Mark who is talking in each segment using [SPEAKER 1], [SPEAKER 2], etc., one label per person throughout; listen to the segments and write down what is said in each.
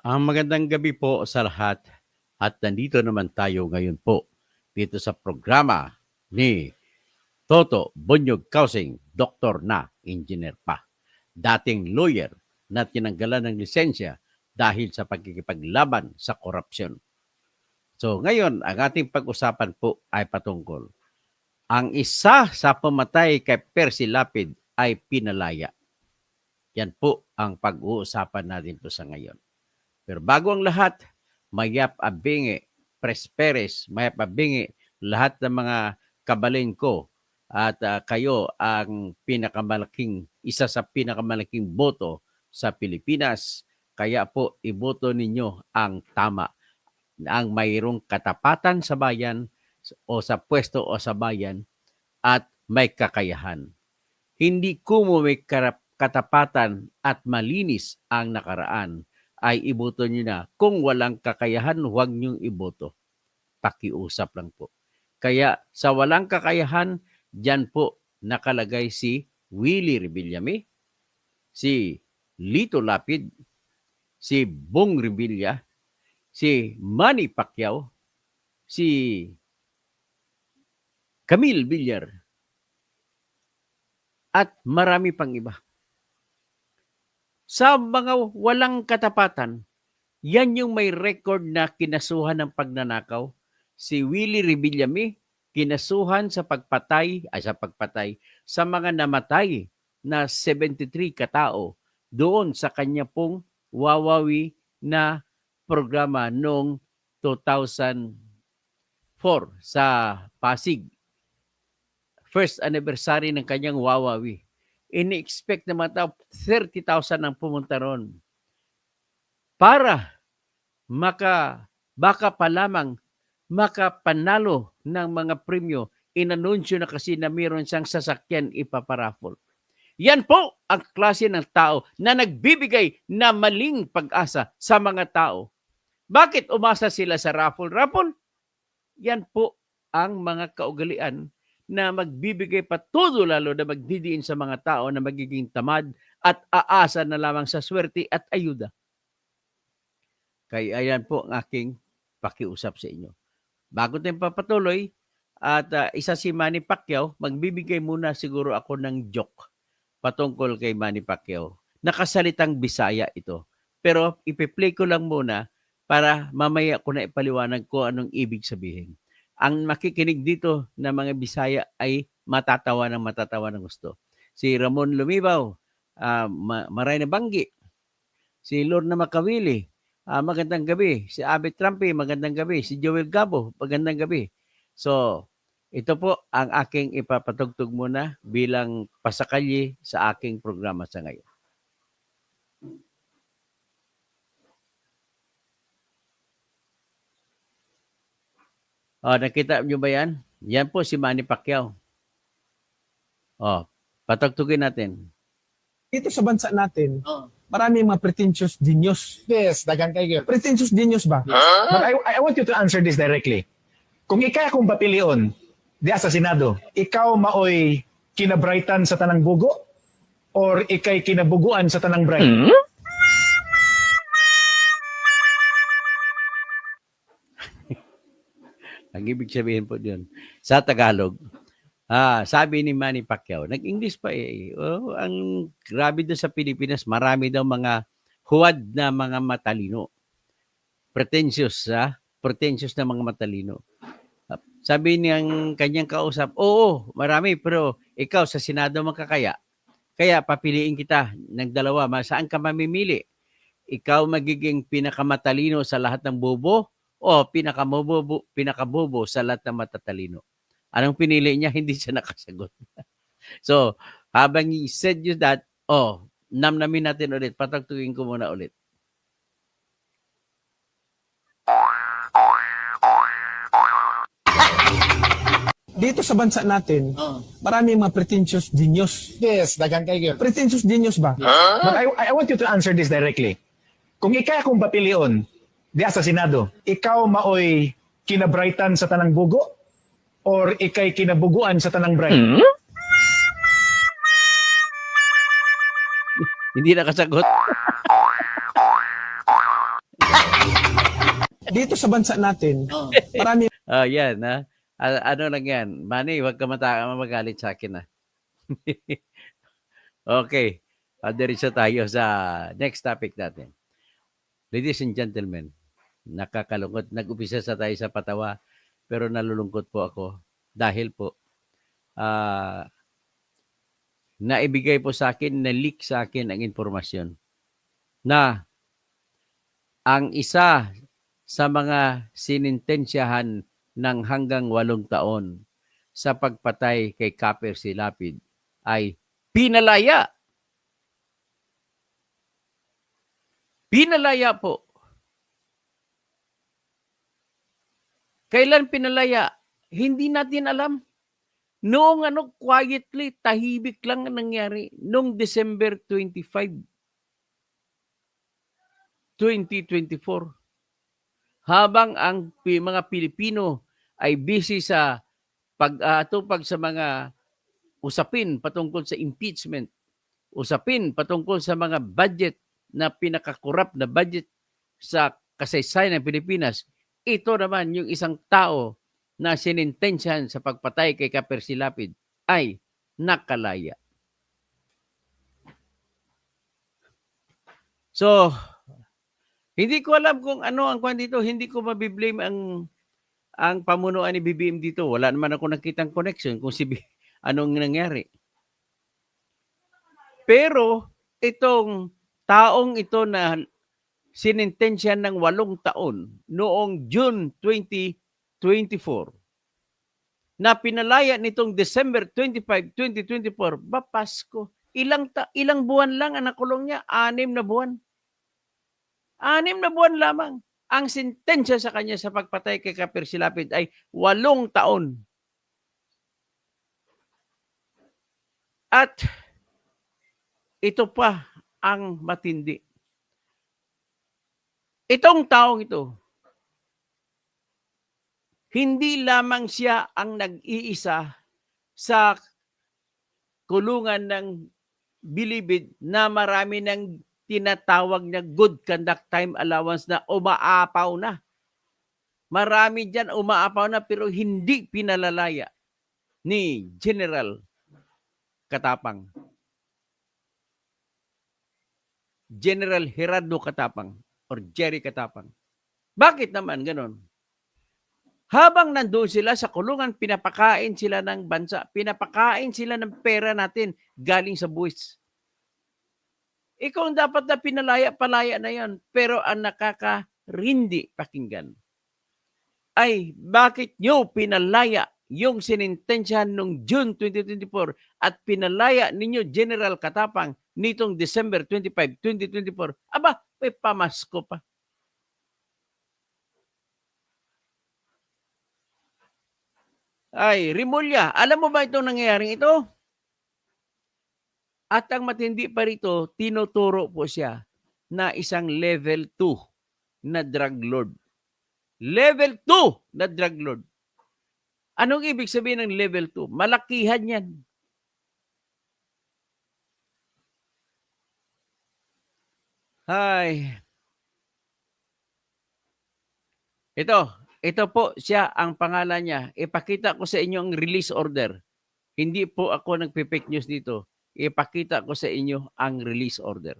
[SPEAKER 1] Magandang gabi po sa lahat at nandito naman tayo ngayon po dito sa programa ni Toto Bonyog Kausing, doktor na, engineer pa. Dating lawyer na tinanggalan ng lisensya dahil sa pagkikipaglaban sa korupsyon. So ngayon, ang ating pag-usapan po ay patungkol. Ang isa sa pumatay kay Percy Lapid ay pinalaya. Yan po ang pag-uusapan natin po sa ngayon. Pero bago ang lahat, mayap abingi, presperes, mayap abingi, lahat ng mga kabalin ko at kayo ang isa sa pinakamalaking boto sa Pilipinas. Kaya po iboto ninyo ang tama, ang mayroong katapatan sa bayan o sa pwesto o sa bayan at may kakayahan. Hindi kumo may katapatan at malinis ang nakaraan, ay iboto nyo na. Kung walang kakayahan, huwag nyong iboto. Pakiusap lang po. Kaya sa walang kakayahan, dyan po nakalagay si Willie Rebillame, si Lito Lapid, si Bong Revilla, si Manny Pacquiao, si Camille Villar, at marami pang iba. Sa mga walang katapatan, yan yung may record na kinasuhan ng pagnanakaw. Si Willie Rebillame, kinasuhan sa pagpatay sa mga namatay na 73 katao doon sa kanya pong Wawawi na programa noong 2004 sa Pasig. First anniversary ng kanyang Wawawi. Ini-expect naman 30,000 ang pumunta ron. Para baka pa lamang makapanalo ng mga premyo, inanunsyo na kasi na mayroon siyang sasakyan ipaparaffle. Yan po ang klase ng tao na nagbibigay na maling pag-asa sa mga tao. Bakit umasa sila sa raffle? Yan po ang mga kaugalian na magbibigay patudo lalo na magdidiin sa mga tao na magiging tamad at aasa na lamang sa swerte at ayuda. Kaya ayan po ang aking pakiusap sa inyo. Bago tayong papatuloy, at isa si Manny Pacquiao, magbibigay muna siguro ako ng joke patungkol kay Manny Pacquiao. Nakasalitang Bisaya ito. Pero ipi-play ko lang muna para mamaya ko na ipaliwanag ko anong ibig sabihin. Ang makikinig dito na mga Bisaya ay matatawa ng gusto. Si Ramon Lumibaw, Maray na Banggi, si Lorna Makawili, magandang gabi. Si Abby Trampi, magandang gabi. Si Joel Gabo, magandang gabi. So, ito po ang aking ipapatugtog muna bilang pasakalye sa aking programa sa ngayon. Nakita niyo ba yan? Yan po si Manny Pacquiao. Patugtugin natin.
[SPEAKER 2] Dito sa bansa natin, marami mga pretentious genius.
[SPEAKER 3] Yes, dagang kayo.
[SPEAKER 2] Pretentious genius ba?
[SPEAKER 3] But I want you to answer this directly. Kung ikay akong papilion, di sa Senado, ikaw maoy kinabrightan sa tanang bugo or ikay kinabuguan sa tanang bright?
[SPEAKER 1] Ang ibig sabihin po diyon sa Tagalog, sabi ni Manny Pacquiao, nag-English pa eh. Ang grabe doon sa Pilipinas, marami daw mga huwad na mga matalino. Pretentious na mga matalino. Sabi niyang kanyang kausap, oo, marami, pero ikaw sa Senado makakaya. Kaya papiliin kita ng dalawa. Saan ka mamimili? Ikaw magiging pinakamatalino sa lahat ng bobo o pinakabobo sa lahat ng matatalino? Anong pinili niya? Hindi siya nakasagot. So, habang he said you that, namnamin natin ulit. Patagtugin ko muna ulit.
[SPEAKER 2] Dito sa bansa natin, marami mga pretentious genius.
[SPEAKER 3] Yes, dagang kayo.
[SPEAKER 2] Pretentious genius ba?
[SPEAKER 3] But I want you to answer this directly. Kung ikay akong papilion, di sa Senado, ikaw maoy kinabrightan sa tanang bugo or ikay kinabuguan sa tanang bright?
[SPEAKER 1] Hindi nakasagot.
[SPEAKER 2] Dito sa bansa natin, marami
[SPEAKER 1] Yan, ha? Ano lang yan. Manny, huwag ka magalit sa akin, ha? Okay. Diretso tayo sa next topic natin. Ladies and gentlemen, nakakalungkot. Nag-upisa sa tayo sa patawa, pero nalulungkot po ako dahil po ah, naibigay po sa akin, na-leak sa akin ang impormasyon na ang isa sa mga sinintensyahan ng hanggang 8 taon sa pagpatay kay Kaper Silapid ay pinalaya. Pinalaya po. Kailan pinalaya? Hindi natin alam. Noong quietly, tahimik lang ang nangyari. Noong December 25, 2024. Habang ang mga Pilipino ay busy sa pag-atupag sa mga usapin patungkol sa impeachment, usapin patungkol sa mga budget na pinakakurap na budget sa kasaysayan ng Pilipinas, ito naman yung isang tao na sinintensyahan sa pagpatay kay Kaper Silapid ay nakalaya. So, hindi ko alam kung ano ang kwan dito. Hindi ko mabiblame ang pamunuan ni BBM dito. Wala naman ako nakitang connection kung anong nangyari. Pero itong taong ito na sinintensya ng 8 taon noong June 2024 na pinalaya nitong December 25, 2024, Pasko. Ilang buwan lang ang nakulong niya? 6 na buwan. 6 na buwan lamang. Ang sentensya sa kanya sa pagpatay kay Kaper Silapid ay 8 taon. At ito pa ang matindi. Itong taong ito, hindi lamang siya ang nag-iisa sa kulungan ng Bilibid na marami ng tinatawag na good conduct time allowance na umaapaw na. Marami dyan umaapaw na pero hindi pinalalaya ni General Katapang. General Gerardo Katapang or Jerry Katapang. Bakit naman ganon? Habang nandoon sila sa kulungan, pinapakain sila ng bansa, pinapakain sila ng pera natin galing sa buwis. Ikaw ang dapat na palaya na yan. Pero ang nakakarindi pakinggan ay bakit nyo pinalaya yung sinintensyahan noong June 2024 at pinalaya ninyo General Katapang nitong December 25, 2024. Aba, may pamasko pa. Ay, Rimulya, alam mo ba itong nangyayaring ito? At ang matindi pa rito, tinuturo po siya na isang level 2 na drug lord. Level 2 na drug lord. Anong ibig sabihin ng level 2? Malakihan yan. Ay. Ito po siya, ang pangalan niya. Ipakita ko sa inyo ang release order. Hindi po ako nagpe-fake news dito. Ipakita ko sa inyo ang release order.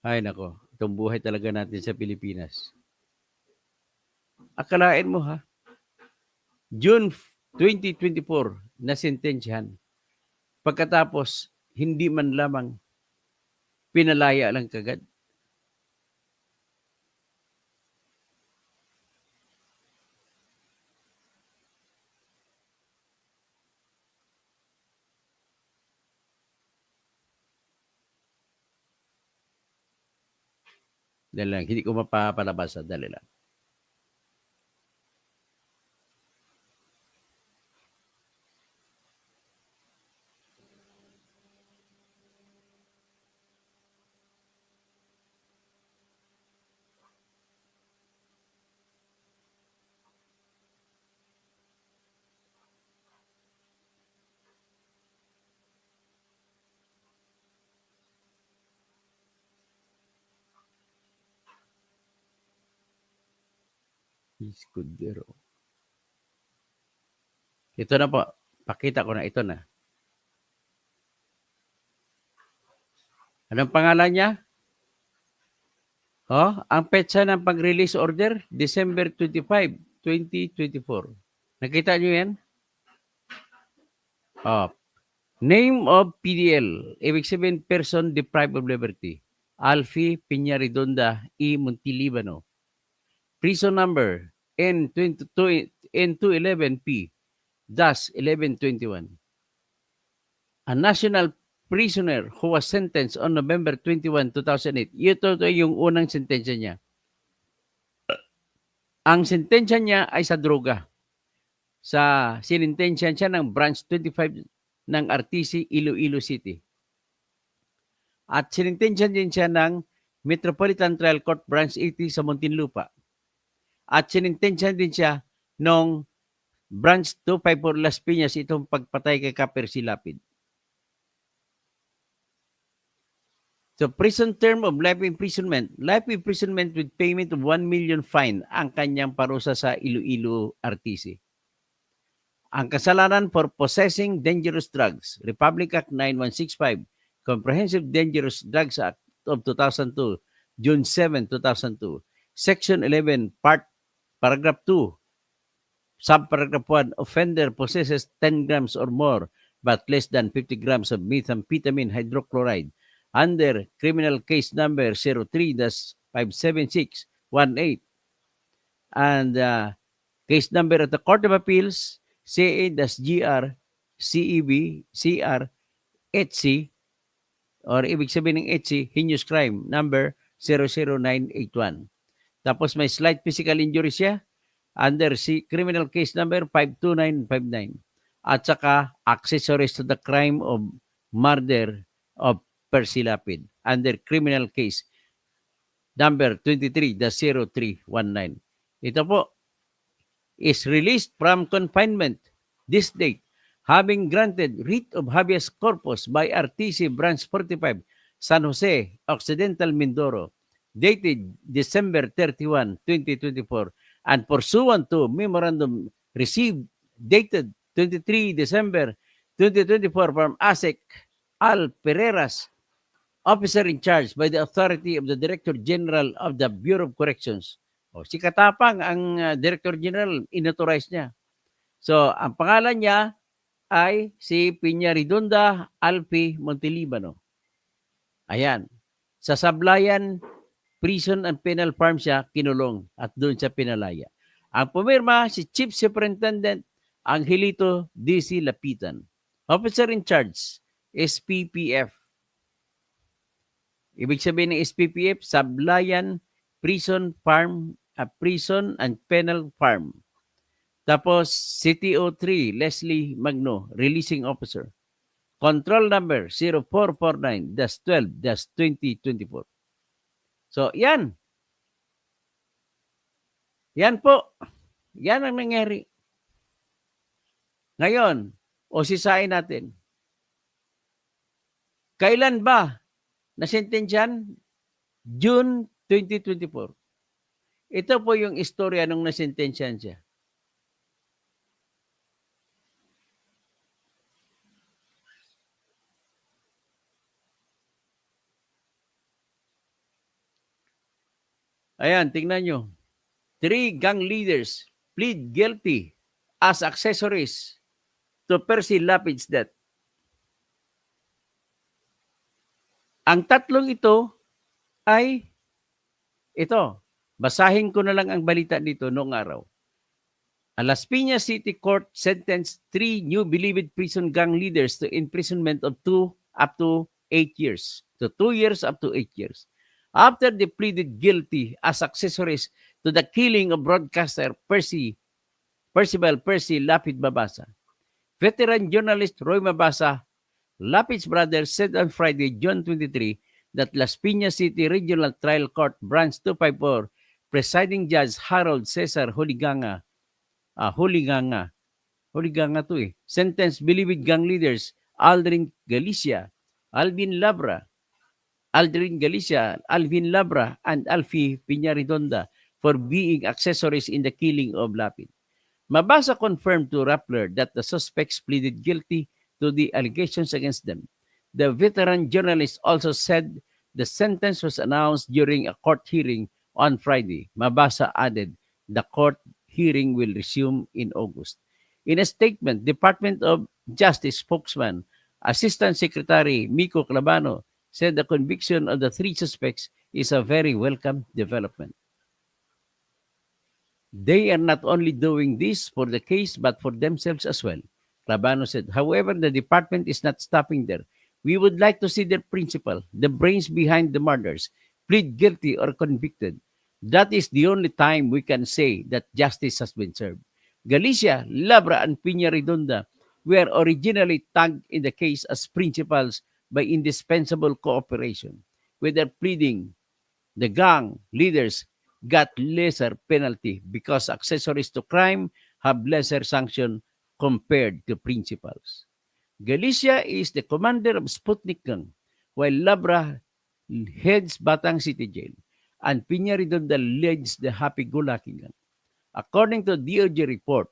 [SPEAKER 1] Ay nako, itong buhay talaga natin sa Pilipinas. Akalain mo ha, June 2024 na sentensyahan. Pagkatapos, hindi man lamang pinalaya lang kagad. Dali lang, hindi ko mapapalabas. Dali lang. Escudero. Ito na po. Pakita ko na. Ito na. Anong pangalan niya? Ang petsa ng pag-release order, December 25, 2024. Nakita niyo yan? Name of PDL, ibig sabihin person deprived of liberty. Alfie Piñaridonda E. Montilibano. Prison number N22 N211P -1121. A national prisoner who was sentenced on November 21, 2008. Ito yung unang sentensya niya. Ang sentensya niya ay sa droga. Sa sinintensya siya ng Branch 25 ng RTC Iloilo City. At sinintensya din siya ng Metropolitan Trial Court Branch 80 sa Muntinlupa. At sinintensya din siya ng Branch 254 Las Piñas itong pagpatay kay Kaper Silapid. So, prison term of life imprisonment with payment of 1 million fine ang kanyang parusa sa Iloilo RTC. Ang kasalanan for possessing dangerous drugs, Republic Act 9165, Comprehensive Dangerous Drugs Act of 2002, June 7, 2002, Section 11, Paragraph 2, Subparagraph 1, offender possesses 10 grams or more but less than 50 grams of methamphetamine hydrochloride under criminal case number 03-57618 and case number of the Court of Appeals CA-GR CEB CR HC or ibig sabihin ng HC heinous crime number 00981. Tapos may slight physical injury siya under criminal case number 52959 at saka accessories to the crime of murder of Percy Lapid under criminal case number 23-0319. Ito po is released from confinement this date, having granted writ of habeas corpus by RTC Branch 45, San Jose, Occidental Mindoro, dated December 31, 2024, and pursuant to memorandum received dated 23 December 2024 from ASEC Al Pereiras, officer in charge by the authority of the Director General of the Bureau of Corrections. Si Katapang ang Director General, inauthorize niya. So, ang pangalan niya ay si Piñaridonda Alfie Montilibano. Ayan. Sa Sablayan Prison and Penal Farm siya kinulong at doon siya pinalaya. Ang pumirma si Chief Superintendent Angelito D.C. Lapitan. Officer in charge, SPPF. Ibig sabihin ng SPPF, Sablayan Prison Farm, Prison and Penal Farm. Tapos, CTO3, Leslie Magno, Releasing Officer. Control number 0449-12-2024. So, yan. Yan po. Yan ang nangyari. Ngayon, sisain natin. Kailan ba nasentensyan? June 2024. Ito po yung istorya nung nasentensyan siya. Ayan, tingnan nyo. 3 gang leaders plead guilty as accessories to Percy Lapid's death. Ang tatlong ito ay ito. Basahin ko na lang ang balita dito noong araw. Ang Las Piñas City Court sentenced 3 new believed prison gang leaders to imprisonment of 2 up to 8 years. So 2 years up to 8 years. After they pleaded guilty as accessories to the killing of broadcaster Percival Percy Lapid Mabasa. Veteran journalist Roy Mabasa, Lapid's brother, said on Friday, June 23, that Las Piñas City Regional Trial Court Branch 254 Presiding Judge Harold Cesar Huliganga sentenced believed gang leaders Alvin Galicia, Alvin Labra, and Alfie Piñaridonda for being accessories in the killing of Lapid. Mabasa confirmed to Rappler that the suspects pleaded guilty to the allegations against them. The veteran journalist also said the sentence was announced during a court hearing on Friday. Mabasa added the court hearing will resume in August. In a statement, Department of Justice spokesman, Assistant Secretary Miko Clavano, said the conviction of the three suspects is a very welcome development. They are not only doing this for the case but for themselves as well, Clavano said. However, the department is not stopping there. We would like to see their principal, the brains behind the murders, plead guilty or convicted. That is the only time we can say that justice has been served. Galicia, Labra, and Piña Redonda were originally tagged in the case as principals by indispensable cooperation. With their pleading, the gang leaders got lesser penalty because accessories to crime have lesser sanction compared to principals. Galicia is the commander of Sputnik Gang, while Labra heads Batang City Jail, and Piña Redonda leads the Happy-Go-Lucky Gang. According to DOJ report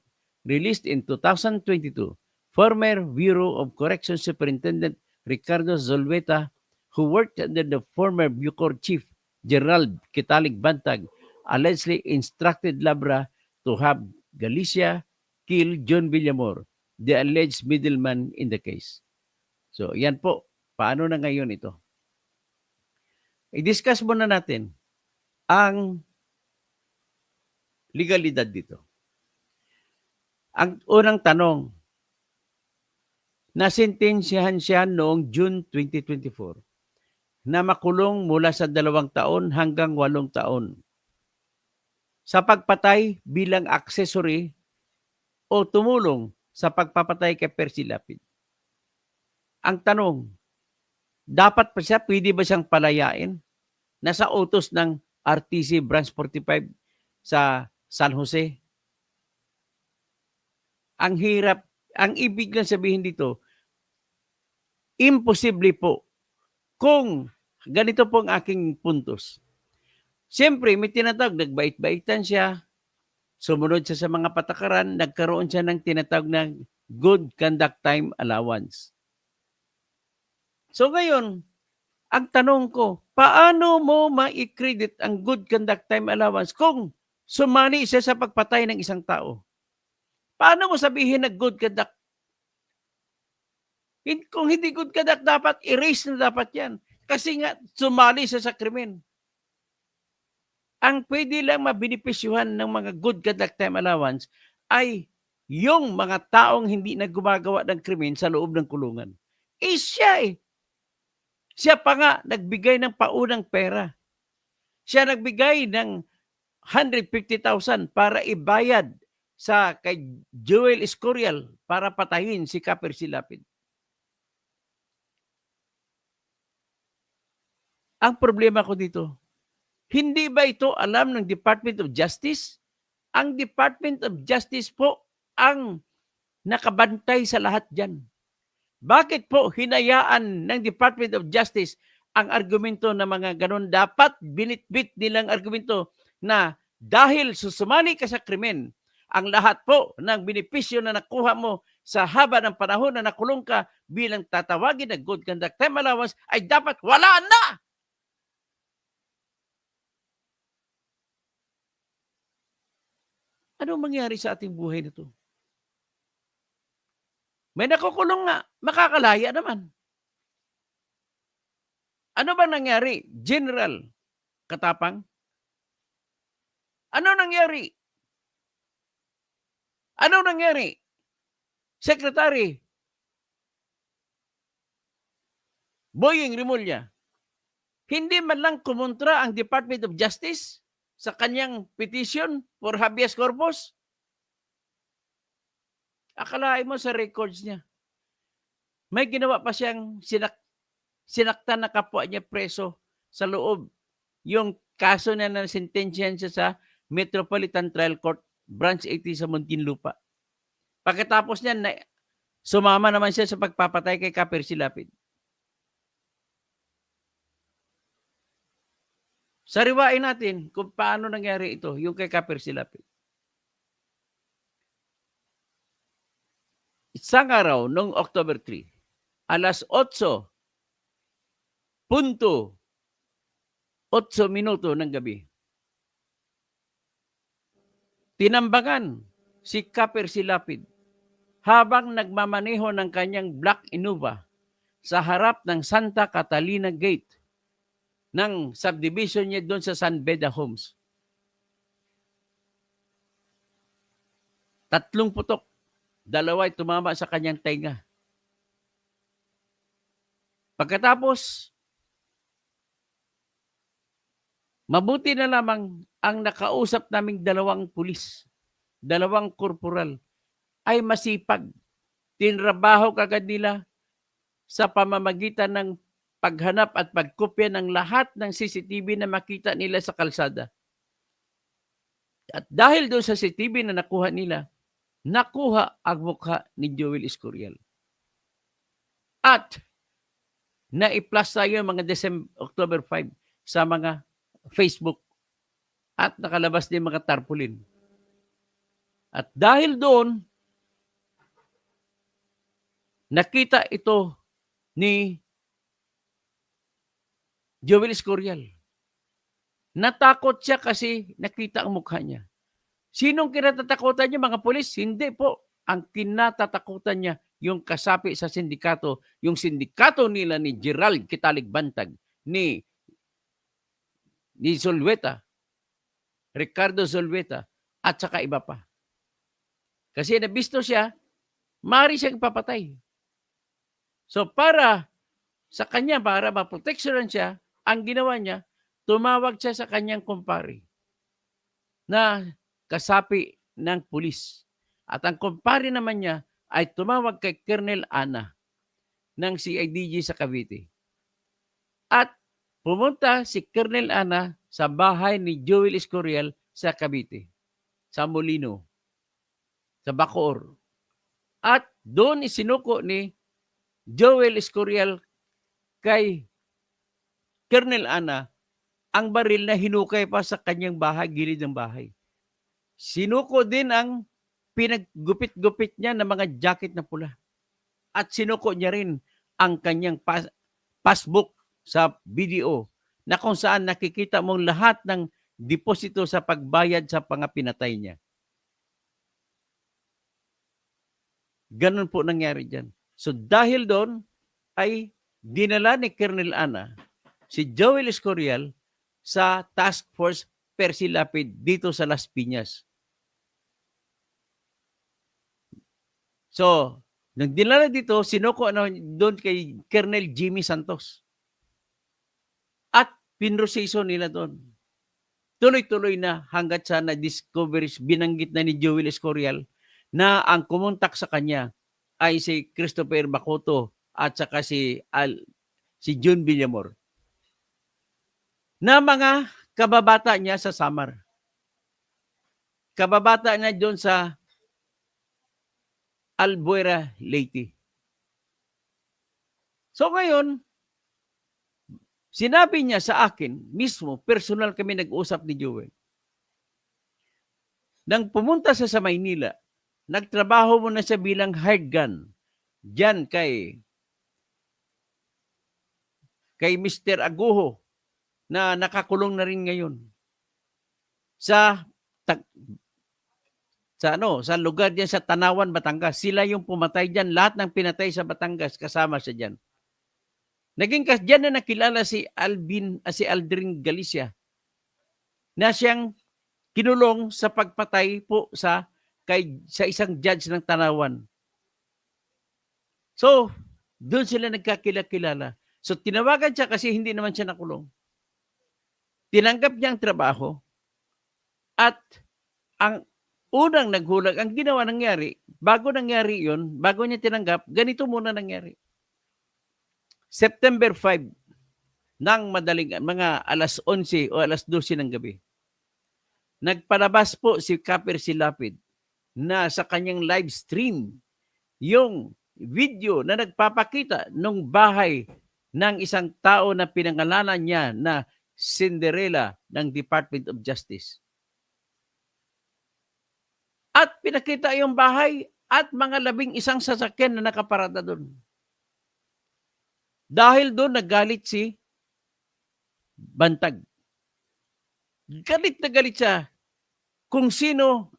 [SPEAKER 1] released in 2022, former Bureau of Corrections Superintendent Ricardo Zolveta, who worked under the former Bucor Chief Gerald Kitalig Bantag, allegedly instructed Labra to have Galicia kill John Villamor, the alleged middleman in the case. So, yan po. Paano na ngayon ito? I-discuss muna natin ang legalidad dito. Ang unang tanong, nasintensyahan siya noong June 2024 na makulong mula sa 2 taon hanggang 8 taon sa pagpatay bilang accessory o tumulong sa pagpapatay kay Percy Lapid. Ang tanong, dapat pa siya, pwede ba siyang palayain? Nasa utos ng RTC Branch 45 sa San Jose. Ang hirap, ang ibig lang sabihin dito, imposible po kung ganito po ang aking puntos. Siyempre, may tinatawag, nagbait-baitan siya, sumunod siya sa mga patakaran, nagkaroon siya ng tinatawag na good conduct time allowance. So ngayon, ang tanong ko, paano mo ma-credit ang good conduct time allowance kung sumali siya sa pagpatay ng isang tao? Paano mo sabihin na good conduct? Kung hindi good conduct, dapat erase na dapat yan. Kasi nga, sumali siya sa krimen. Ang pwede lang mabinipisyuhan ng mga good conduct time allowance ay yung mga taong hindi na gumagawa ng krimen sa loob ng kulungan. Siya eh. Siya pa nga nagbigay ng paunang pera. Siya nagbigay ng 150,000 para ibayad sa kay Joel Escorial para patayin si Percy Lapid. Ang problema ko dito, hindi ba ito alam ng Department of Justice? Ang Department of Justice po ang nakabantay sa lahat dyan. Bakit po hinayaan ng Department of Justice ang argumento na mga ganun? Dapat binitbit nilang argumento na dahil susumali ka sa krimen, ang lahat po ng benepisyo na nakuha mo sa haba ng panahon na nakulong ka bilang tatawagin na good conduct time allowance ay dapat wala na! Anong mangyari sa ating buhay na to? May nakukulong nga, makakalaya naman. Ano ba nangyari? General Katapang? Ano nangyari? Ano nangyari? Secretary Boying Rimulya. Hindi man lang kumontra ang Department of Justice sa kanyang petition for habeas corpus? Akalain mo sa records niya. May ginawa pa siyang sinaktan na kapwa niya preso sa loob. Yung kaso na nasintensyahan siya sa Metropolitan Trial Court, Branch 80 sa Muntinlupa. Pagkatapos niyan, sumama naman siya sa pagpapatay kay Percy Lapid. Sariwain natin kung paano nangyari ito, yung kay Kaper Silapid. Isang araw, noong October 3, alas 8:08 ng gabi, tinambangan si Kaper Silapid habang nagmamaneho ng kanyang Black Innova sa harap ng Santa Catalina Gate ng subdivision niya doon sa San Beda Homes. 3 putok. 2 ay tumama sa kanyang tainga. Pagkatapos, mabuti na lamang ang nakausap naming 2 pulis, 2 korporal, ay masipag. Tinrabaho kagad nila sa pamamagitan ng paghanap at pagkopya ng lahat ng CCTV na makita nila sa kalsada. At dahil doon sa CCTV na nakuha nila, nakuha ang mukha ni Joel Escorial. At na-i-plus tayo mga October 5 sa mga Facebook at nakalabas din mga tarpaulin. At dahil doon, nakita ito ni Joel Escorial. Natakot siya kasi nakita ang mukha niya. Sinong kinatatakutan niya, mga pulis? Hindi po. Ang kinatatakutan niya, yung kasapi sa sindikato, yung sindikato nila ni Gerald Kitalig-Bantag, ni Zulueta, Ricardo Zulueta, at saka iba pa. Kasi nabisto siya, maaari siyang papatay. So para sa kanya, para maproteksyonan siya, ang ginawa niya, tumawag siya sa kanyang kumpare na kasapi ng pulis. At ang kumpare naman niya ay tumawag kay Colonel Ana ng CIDG sa Cavite. At pumunta si Colonel Ana sa bahay ni Joel Escorial sa Cavite, sa Molino, sa Bacoor. At doon isinuko ni Joel Escorial kay Colonel Ana ang baril na hinukay pa sa kanyang bahay, gilid ng bahay. Sinuko din ang pinaggupit-gupit niya ng mga jacket na pula. At sinuko niya rin ang kanyang passbook sa video na kung saan nakikita mong lahat ng deposito sa pagbayad sa mga pinatay niya. Ganun po nangyari dyan. So dahil doon ay dinala ni Colonel Ana si Joel Escorial sa Task Force Percy Lapid dito sa Las Piñas. So, nang dinala dito, sinuko doon kay Colonel Jimmy Santos. At pinroseso nila doon. Tuloy-tuloy na hanggat sa na-discover, binanggit na ni Joel Escorial na ang kumontak sa kanya ay si Christopher Bacoto at saka si John Villamor, na mga kababata niya sa Samar. Kababata niya doon sa Albuera, Leyte. So ngayon, sinabi niya sa akin, mismo, personal kami nag-usap ni Joel. Nang pumunta sa Maynila, nagtrabaho muna siya bilang hired gun diyan kay Mr. Aguho na nakakulong na rin ngayon sa lugar diyan sa Tanawan, Batangas. Sila yung pumatay diyan, lahat ng pinatay sa Batangas kasama siya diyan. Naging diyan na nakilala si Aldrin Galicia na siyang kinulong sa pagpatay po sa isang judge ng Tanawan. So, doon sila nagkakilala. So, tinawagan siya kasi hindi naman siya nakulong. Tinanggap niya ang trabaho at ang unang naghulag, ang ginawa nangyari, bago nangyari yon, bago niya tinanggap, ganito muna nangyari. September 5 ng madaling, mga alas 11 o alas 12 ng gabi, nagpalabas po si Kaper Silapid na sa kanyang live stream yung video na nagpapakita ng bahay ng isang tao na pinangalanan niya na Cinderella ng Department of Justice. At pinakita yung bahay at mga 11 sasakyan na nakaparada doon. Dahil doon nagalit si Bantag. Galit na galit siya kung sino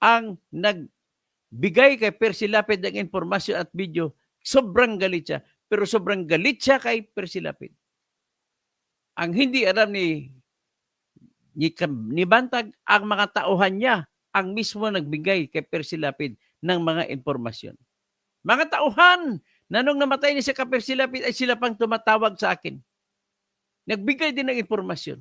[SPEAKER 1] ang nagbigay kay Percy Lapid ng informasyon at video. Sobrang galit siya. Pero sobrang galit siya kay Percy Lapid. Ang hindi alam ni Bantag, ang mga tauhan niya ang mismo nagbigay kay Percy Lapid ng mga informasyon. Mga tauhan na nung namatay ni si Percy Lapid ay sila pang tumatawag sa akin. Nagbigay din ng informasyon.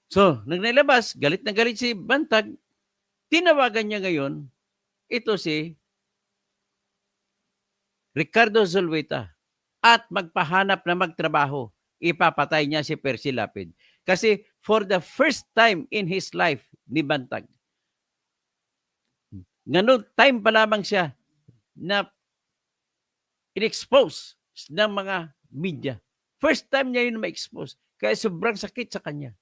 [SPEAKER 1] So, nang nailabas, galit na galit si Bantag, tinawagan niya ngayon, ito si Ricardo Zulueta at magpahanap na magtrabaho. Ipapatay niya si Percy Lapid. Kasi for the first time in his life ni Bantag, ganun time pa lamang siya na in-expose ng mga media. First time niya yun ma-expose. Kaya sobrang sakit sa kanya.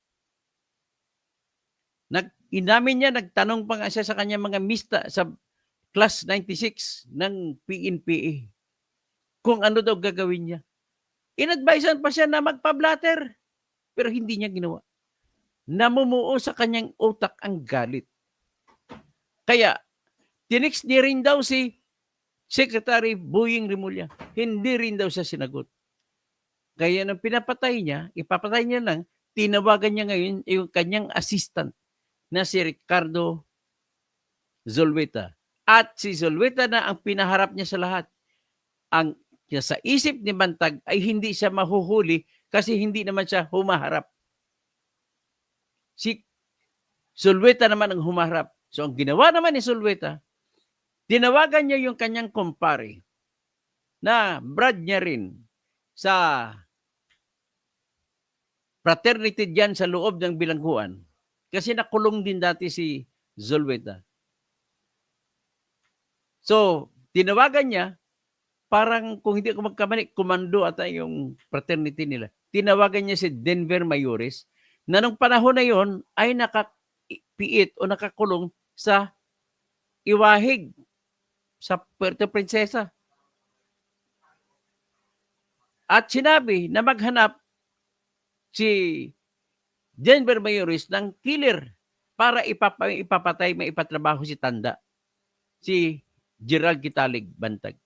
[SPEAKER 1] Inamin niya, nagtanong pa nga siya sa kanya mga mista sa class 96 ng PNPA kung ano daw gagawin niya. Inadvisean pa siya na magpa-blatter pero hindi niya ginawa. Namumuo sa kanyang utak ang galit. Kaya, tinext niya rin daw si Secretary Boying Rimulya. Hindi rin daw siya sinagot. Kaya nang pinapatay niya, ipapatay niya lang, tinawagan niya ngayon yung kanyang assistant na si Ricardo Zulueta. At si Zulueta na ang pinaharap niya sa lahat. Ang sa isip ni Bantag ay hindi siya mahuhuli kasi hindi naman siya humaharap. Si Zulueta naman ang humaharap. So ang ginawa naman ni Zulueta, tinawagan niya yung kanyang kumpare na brad niya rin sa fraternity diyan sa loob ng bilangguan. Kasi nakulong din dati si Zulueta. So, tinawagan niya, parang kung hindi ako magkamali, komando ata yung fraternity nila. Tinawagan niya si Denver Mayores na nung panahon na yon ay nakapiit o nakakulong sa Iwahig sa Puerto Princesa. At sinabi na maghanap si Denver Mayores ng killer para ipapatay, maipatrabaho si Tanda, si Gerald Gitalig Bantag.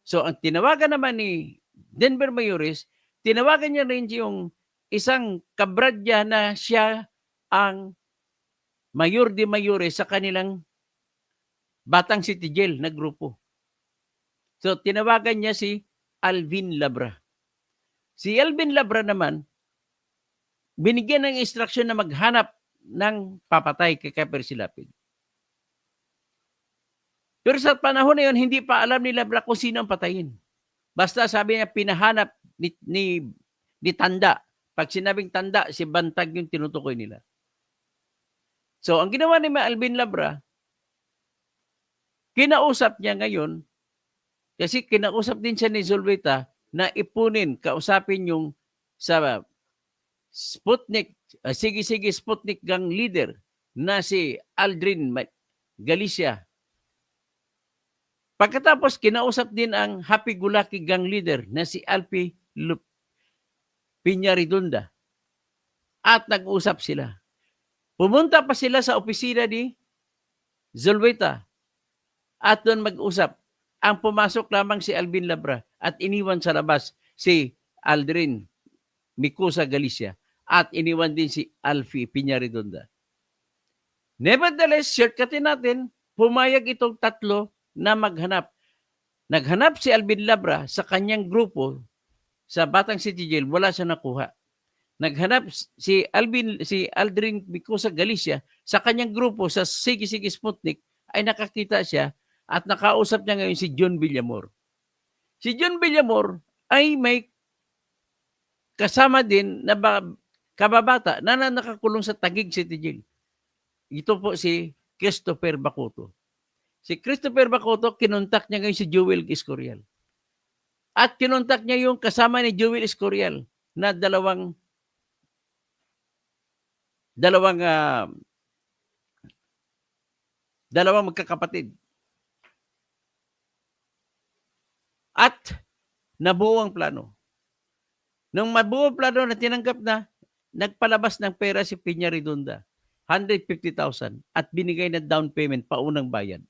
[SPEAKER 1] So ang tinawagan naman ni Denver Mayores, tinawagan niya rin yung isang kabradya na siya ang mayor de mayores sa kanilang Batang City Jail na grupo. So tinawagan niya si Alvin Labra. Si Alvin Labra naman, binigyan ng instruction na maghanap ng papatay kay Percy Lapid. Pero sa panahon na yun, hindi pa alam ni Labra kung sino ang patayin. Basta sabi niya, pinahanap ni Tanda. Pag sinabing Tanda, si Bantag yung tinutukoy nila. So, ang ginawa ni Alvin Labra, kinausap niya ngayon, kasi kinausap din siya ni Zulueta na ipunin, kausapin yung sa Sputnik, sige Sputnik gang leader na si Aldrin Galicia. Pagkatapos, kinausap din ang Happy-Go-Lucky gang leader na si Alpi Piñaridunda. At nag-usap sila. Pumunta pa sila sa opisina ni Zulueta at doon mag-usap. Ang pumasok lamang si Alvin Labra at iniwan sa labas si Aldrin Micusa Galicia at iniwan din si Alfie Piñaridunda. Nevertheless, shortcutin natin, pumayag itong tatlo na maghanap. Naghanap si Alvin Labra sa kanyang grupo sa Batang City Jail, wala siya nakuha. Naghanap si Aldrin Micusa Galicia sa kanyang grupo sa Sige Sputnik, ay nakakita siya at nakausap niya ngayon si John Villamor. Si John Villamor ay may kasama din na kababata na nakakulong sa Taguig City Jail. Ito po si Christopher Bacoto. Si Christopher Bacoto, kinontak niya ngayon si Joel Escorial. At kinontak niya yung kasama ni Jewel Escorial na dalawang magkakapatid. At nabuo ang plano. Nung mabuo ang plano na tinanggap na, nagpalabas ng pera si Peña Redonda, 150,000 at binigay na down payment, paunang bayad.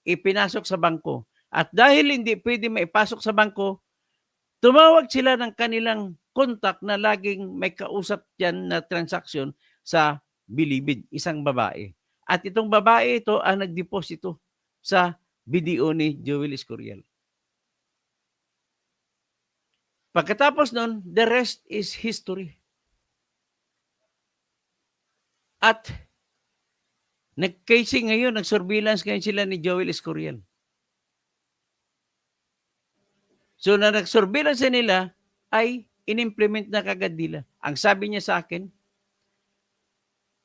[SPEAKER 1] Ipinasok sa bangko. At dahil hindi pwede maipasok sa bangko, tumawag sila ng kanilang contact na laging may kausap dyan na transaksyon sa Bilibid, isang babae. At itong babae ito ang nagdeposito sa BDO ni Jewel Escorial. Pagkatapos nun, the rest is history. At nag-casing ngayon, nag-surveillance ngayon sila ni Jewel Escorial. So na nag-surveillance nila ay in-implement na kagad nila. Ang sabi niya sa akin,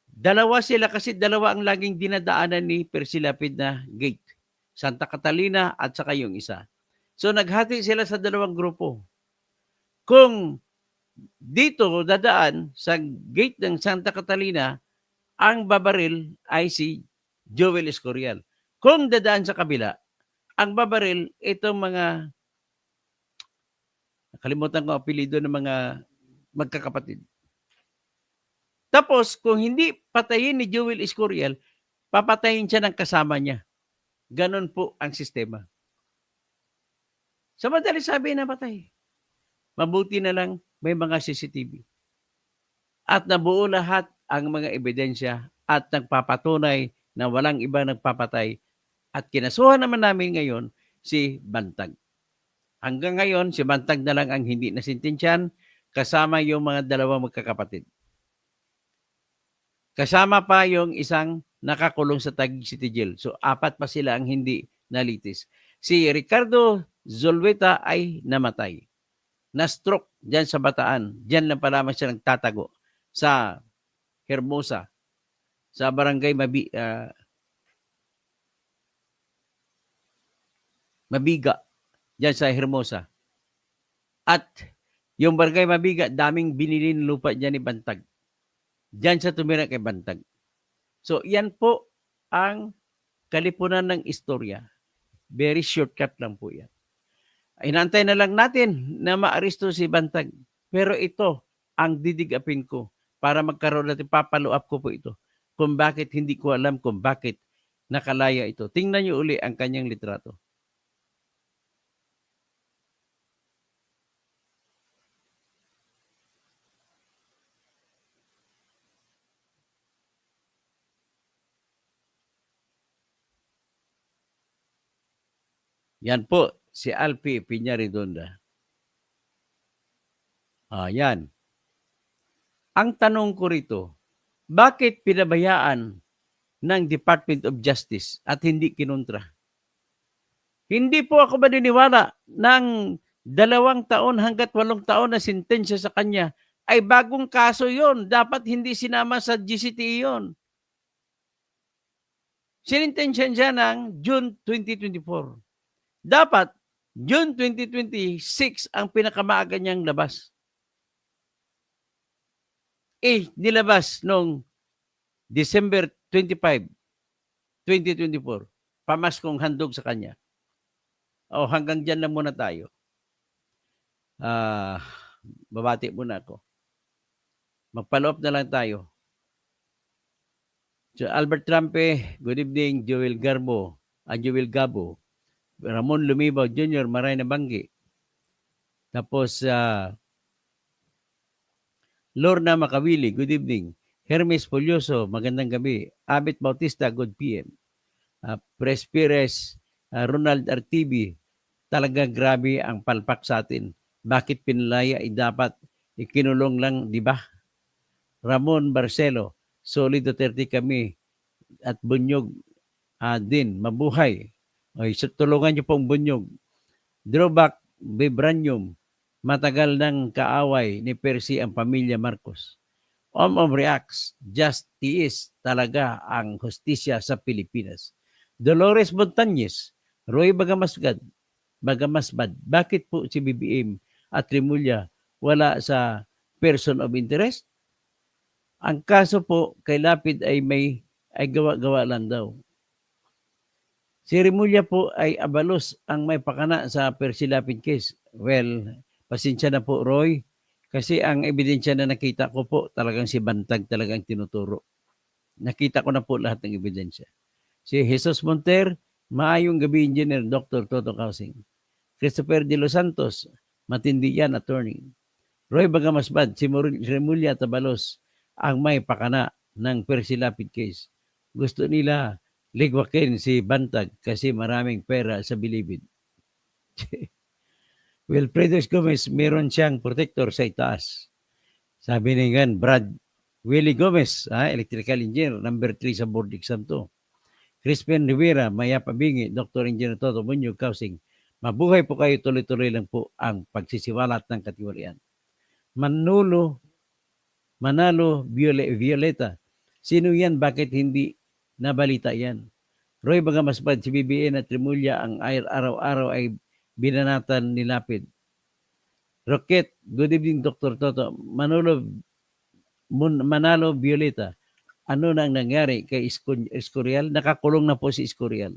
[SPEAKER 1] dalawa sila kasi dalawa ang laging dinadaanan ni Persilapid na gate. Santa Catalina at saka yung isa. So naghati sila sa dalawang grupo. Kung dito dadaan sa gate ng Santa Catalina, ang babaril ay si Jewel Escorial. Kung dadaan sa kabila, ang babaril itong mga, nakalimutan ko ang apelido ng mga magkakapatid. Tapos, kung hindi patayin ni Jewel Escorial, papatayin siya ng kasama niya. Ganon po ang sistema. Sa madali sabi na patay. Mabuti na lang may mga CCTV. At nabuo lahat ang mga ebidensya at nagpapatunay na walang iba nagpapatay. At kinasuhan naman namin ngayon si Bantag. Hanggang ngayon, si Bantag na lang ang hindi nasintensyan kasama yung mga dalawang magkakapatid. Kasama pa yung isang nakakulong sa Taguig City Jail. So, 4 pa sila ang hindi nalitis. Si Ricardo Zolweta ay namatay. Na-stroke dyan sa Bataan. Dyan lang pa lamang siya nagtatago sa Hermosa, sa barangay Mabiga, dyan sa Hermosa. At yung barangay Mabiga, daming binili ng lupa dyan ni Bantag. Dyan siya tumira kay Bantag. So, yan po ang kalipunan ng istorya. Very shortcut lang po yan. Inantay na lang natin na maaresto si Bantag. Pero ito ang didigapin ko para magkaroon natin, papalo up ko po ito. Kung bakit hindi ko alam kung bakit nakalaya ito. Tingnan niyo uli ang kanyang litrato. Yan po, si Alfie Peña Redonda. Yan. Ang tanong ko rito, bakit pinabayaan ng Department of Justice at hindi kinontra? Hindi po ako maniniwala ng 2 taon hanggat 8 taon na sentensya sa kanya ay bagong kaso yon. Dapat hindi sinama sa GCTE yon. Sinintensya siya ng June 2024. Dapat June 2026 ang pinakamaaga niyang labas. Nilabas noong December 25, 2024. Pamaskong handog sa kanya. Hanggang dyan lang muna tayo. Babati muna ako. Mag-follow up na lang tayo. So, Albert Trampe, good evening. Joel Gabo. Ramon Lumibaw Jr., Maray na Banggi. Tapos, Lorna Makawili, good evening. Hermes Polyoso, magandang gabi. Abit Bautista, good PM. Prespires, Ronald Artibi, talaga grabe ang palpak sa atin. Bakit pinalaya dapat ikinulong lang, di ba? Ramon Barcelo, Solid Duterte kami at Bunyog din, mabuhay. Tulungan niyo pong Bunyog. Drawback, Vibranium, matagal ng kaaway ni Percy ang pamilya Marcos. Reacts, justice talaga ang hustisya sa Pilipinas. Dolores Montañez, Roy Bagamasgad, Bagamasbad. Bakit po si BBM at Remulla wala sa person of interest? Ang kaso po kay Lapid ay gawa-gawa lang daw. Si Remulla po ay abalos ang may pakana sa Percy Lapid case. Well, pasensya na po Roy, kasi ang ebidensya na nakita ko po talagang si Bantag talagang tinuturo. Nakita ko na po lahat ng ebidensya. Si Jesus Monter, maayong gabi engineer, Dr. Toto Kausing. Christopher De Los Santos, matindi yan, attorney. Roy Bagamasbad, si Remulla Tabalos, ang may pakana ng Percy Lapid case. Gusto nila ligwakin si Bantag kasi maraming pera sa bilibid. Wilfredo Gomez, meron siyang protector sa itaas. Sabi ni Brad Willie Gomez, electrical engineer, number 3 sa board exam to. Crispin Rivera, Maya Pabingi, Dr. Engineer Toto Bunyog Kausing. Mabuhay po kayo, tuloy-tuloy lang po ang pagsisiwalat ng katiwalian. Manalo Violeta. Sino yan? Bakit hindi nabalita yan? Roy Bagamasbad, si BBN at Remulla ang araw-araw ay binanatan ni Lapid. Rocket, good evening Dr. Toto. Manalo Violeta. Ano nang nangyari kay Escorial? Nakakulong na po si Escorial.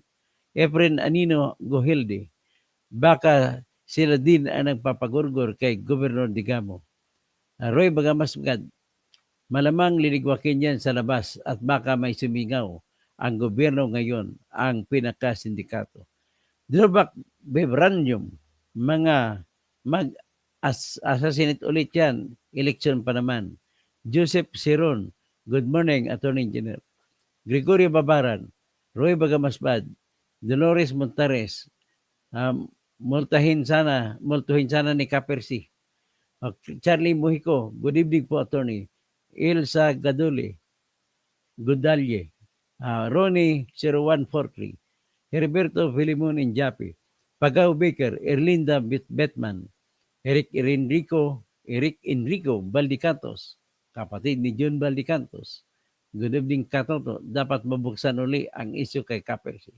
[SPEAKER 1] Efren Anino Gohilde. Baka sila din ang nagpapagurgor kay Governor Digamo. Roy Bagamasbad, malamang liligwakin yan sa labas at baka may sumingaw ang gobyerno ngayon ang pinaka-sindikato. Drawback vibranium, mga mag-assassinate ulit yan, election pa naman. Joseph Siron, good morning, Attorney Engineer. Gregorio Babaran, Roy Bagamasbad, Dolores Montares, multuhin sana ni Kapersi. Charlie Mujico, good evening po, Attorney. Ilsa Gaduli, Godalye, Ronnie 0143, Heriberto Filimon Injapi, Pagao Baker, Erlinda Betman, Eric Enrico Baldicantos, kapatid ni John Baldicantos. Good evening, Katoto. Dapat mabuksan uli ang isyu kay Kapersi.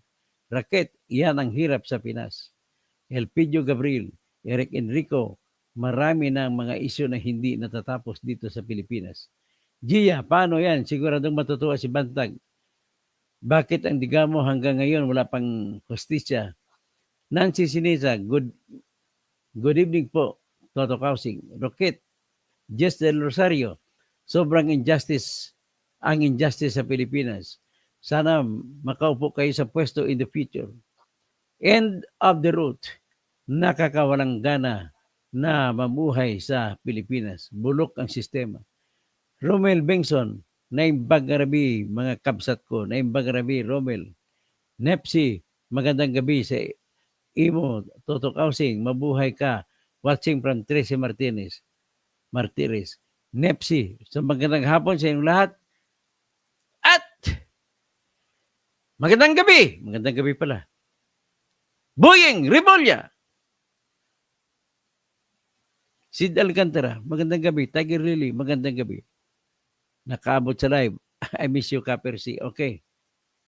[SPEAKER 1] Raket, yan ang hirap sa Pinas. Elpidio Gabriel, Eric Enrico, marami na mga isyu na hindi natatapos dito sa Pilipinas. Gia, paano yan? Siguradong matutuwa si Bantag. Bakit ang Digamo hanggang ngayon wala pang hustisya? Nancy Sinisa, good evening po, Toto Kausing. Rocket, Jess Del Rosario, sobrang injustice sa Pilipinas. Sana makaupo kayo sa pwesto in the future. End of the road. Nakakawalang gana na mamuhay sa Pilipinas. Bulok ang sistema. Romel Bengson, Naimbag Arabi, mga kabsat ko. Naimbag Arabi, Romel. Nepsi, magandang gabi sa imo, Toto Kausing. Mabuhay ka. Watching from Tracy Martinez. Nepsi, so magandang hapon sa inyong lahat. At magandang gabi pala. Boyeng Remulla. Sid Alcantara, magandang gabi. Tiger Lily, magandang gabi. Nakaabot sa live. I miss you, Kapersi. Okay.